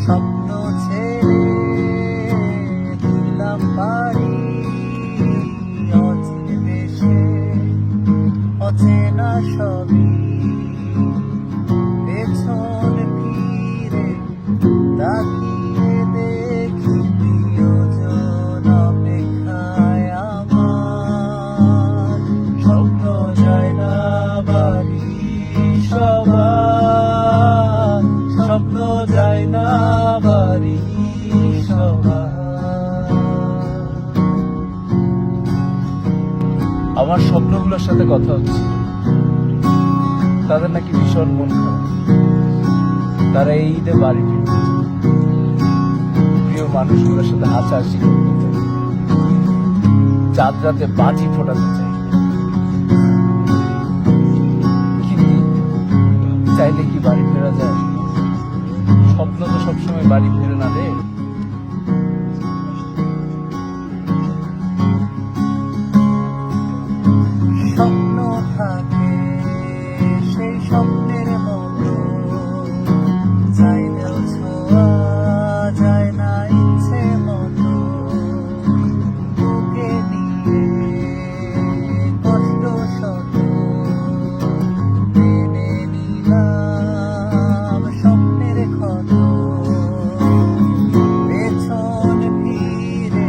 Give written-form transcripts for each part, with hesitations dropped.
স্বপ্ন ছেড়ে দিলাম বাড়ি অচিন দেশে, অচেনা সবই পেছন ফিরে তাকিয়ে দেখি প্রিয়জন অপেক্ষায় আমার। স্বপ্ন যায় না বাড়ি সবার, স্বপ্ন যায় না বাড়ি সবার। আমার স্বপ্নগুলোর সাথে কথা হচ্ছে, তাদের নাকি ভীষণ মন খারাপ। তারা এই ঈদে বাড়ি ফিরতে চায়, প্রিয় মানুষগুলোর সাথে হাসাহাসি করতে চায়, চাঁদ রাতে বাজি ফোটাতে চায়। কিন্তু চাইলে কি বাড়ি ফেরা যায়? স্বপ্ন তো সবসময় বাড়ি ফেরে না রে। স্বপ্ন থাকে সেই স্বপ্নের মতো, চাইলেও ছোঁয়া যায় না ইচ্ছে মতো। বুকে নিয়ে কষ্ট শত মেনে নিলাম স্বপ্নের ক্ষত। পেছন ফিরে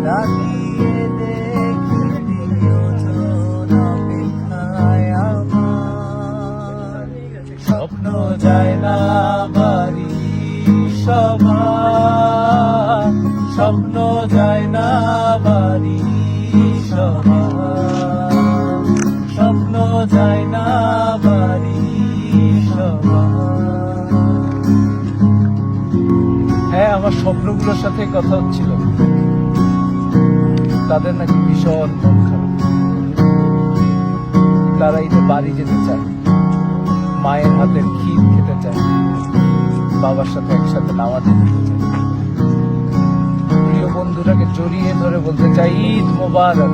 তাকিয়ে দেখি প্রিয়জন অপেক্ষায় আমার। স্বপ্ন যায় না বাড়ি সবার, স্বপ্ন যায় না বাড়ি সবার, স্বপ্ন যায় না বাড়ি সবার। হ্যাঁ, আমার স্বপ্নগুলোর সাথে কথা হচ্ছিল, তাদের নাকি ভীষণ মন খারাপ। তারা ঈদে বাড়ি যেতে চায়, মায়ের হাতের ক্ষীর খেতে চায়, বাবার সাথে একসাথে নামাজে যেতে চায়, প্রিয় বন্ধুটাকে জড়িয়ে ধরে বলতে চাই ঈদ মোবারক।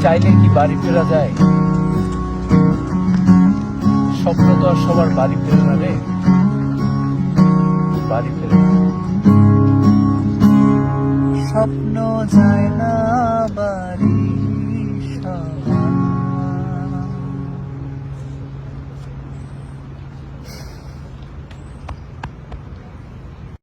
চাইলে কি বাড়ি ফেরা যায়? স্বপ্ন তো আর সবার বাড়ি ফেরে না রে, বাড়ি ফেরে না। স্বপ্ন যায় না